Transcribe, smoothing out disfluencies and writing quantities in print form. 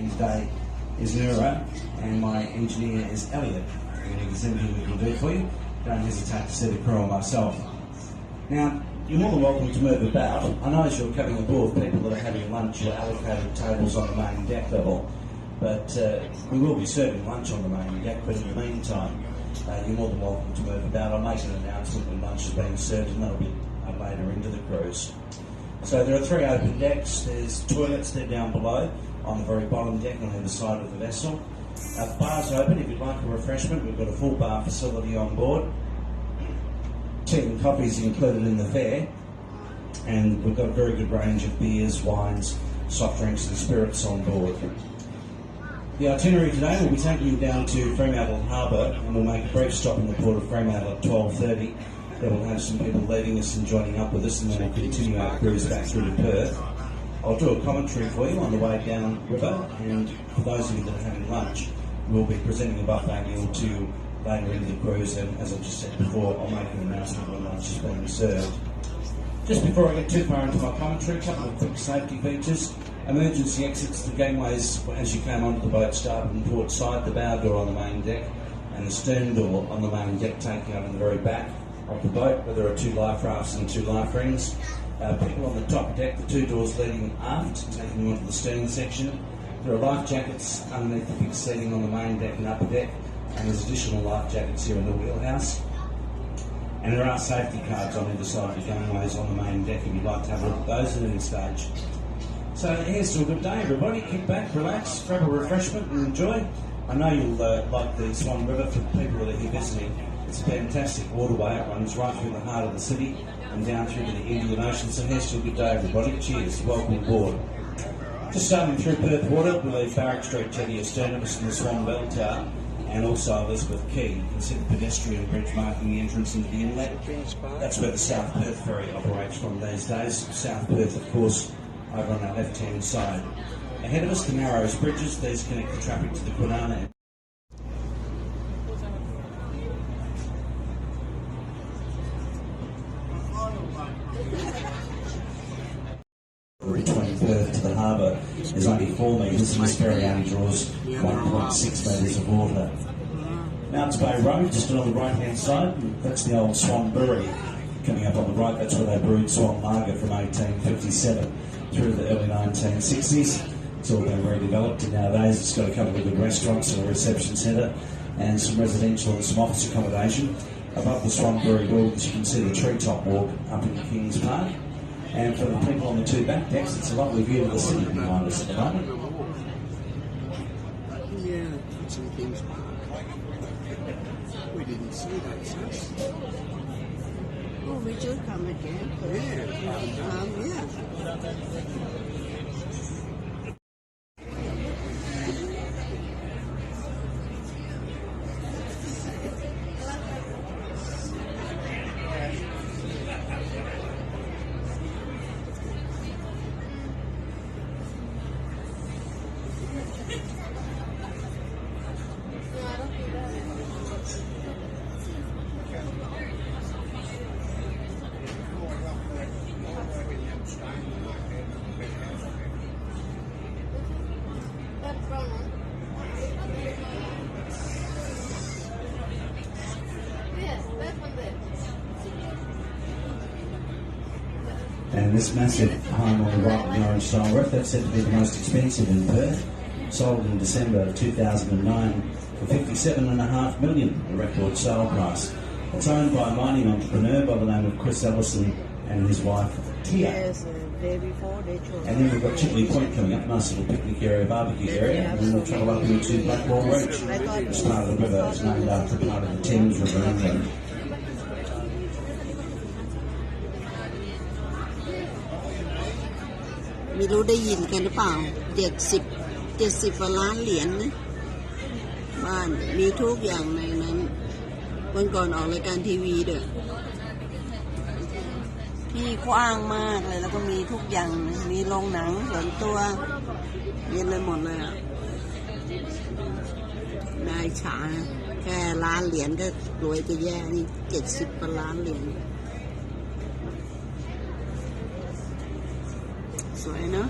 me today is Nura, and my engineer is Elliot. And if there's anything we can do for you, don't hesitate to see the crew or myself. Now, you're more than welcome to move about. I know as you're coming aboard, people that are having lunch are allocated tables on the main deck level, but we will be serving lunch on the main deck, but in the meantime, you're more than welcome to move about. I'll make an announcement when lunch is being served, and that'll be later into the cruise. So there are 3 open decks. There's toilets there down below on the very bottom deck on either side of the vessel. The bar's open. If you'd like a refreshment, we've got a full bar facility on board. Tea and coffee is included in the fare, and we've got a very good range of beers, wines, soft drinks and spirits on board. The itinerary today will be taking you down to Fremantle Harbour, and we'll make a brief stop in the port of Fremantle at 12:30. Then we'll have some people leaving us and joining up with us, and then we'll continue our cruise back through to Perth. I'll do a commentary for you on the way down river, and for those of you that are having lunch, we'll be presenting a buffet meal to you later into the cruise, and as I just said before, I'll make an announcement when lunch is being served. Just before I get too far into my commentary, a couple of quick safety features. Emergency exits to gangways as you came onto the boat, starboard and port side, the bow door on the main deck, and the stern door on the main deck taking out in the very back of the boat, where there are 2 life rafts and 2 life rings. People on the top deck, the 2 doors leading aft, taking you onto the stern section. There are life jackets underneath the big seating on the main deck and upper deck, and there's additional life jackets here in the wheelhouse. And there are safety cards on either side of the gangways on the main deck if you'd like to have a look at those at any stage. So here's to a good day, everybody. Kick back, relax, grab a refreshment and enjoy. I know you'll like the Swan River for people that are here visiting. It's a fantastic waterway. It runs right through the heart of the city and down through to the Indian Ocean. So here's to a good day, everybody. Cheers. Welcome aboard. Just starting through Perth Water, we leave Barrack Street jetty astern of us in the Swan Bell Tower, and also Elizabeth Quay. You can see the pedestrian bridge marking the entrance into the inlet. That's where the South Perth ferry operates from these days. South Perth, of course, over on our left-hand side. Ahead of us, the Narrows Bridges. These connect the traffic to the Kwinana. 20 Perth to the harbour is only 4 metres, and this ferry only draws 1.6 metres of water. Mounts Bay Road, just on the right-hand side, that's the old Swan Brewery. Coming up on the right, that's where they brewed Swan Lager from 1857 through the early 1960s. It's all been redeveloped, and nowadays it's got a couple of good restaurants and a reception centre and some residential and some office accommodation. Above the Swan Brewery buildings, you can see the treetop walk up in Kings Park. And for the people on the 2 back decks, it's a lovely view of the city behind us at the moment. Yeah, it's in Kings Park. We didn't see that since. Oh, we should come again. Yeah. And this massive home on the right with the orange style roof, that's said to be the most expensive in Perth. Sold in December 2009 for $57.5 million, a record sale price. It's owned by a mining entrepreneur by the name of Chris Ellison and his wife Tia. Yes, day before they chose. And then we've got Chipley Point coming up, nice little picnic area, barbecue area, and then we'll travel up into Blackwall Reach. It's part of the river, it's named after part of the Thames River in England.ไม่รู้ได้ยินกันหรือเปล่า70 กว่าล้านเหรียญนะบ้านมีทุกอย่างในนั้นวันก่อนออกรายการทีวีด้วยที่กว้างมากเลยแล้วก็มีทุกอย่างมีโรงหนังส่วนตัวมีอะไรหมดเลยอ่ะนายฉาแค่ล้านเหรียญก็รวยจะแย่นี่70 กว่าล้านเหรียญสวยเนาะ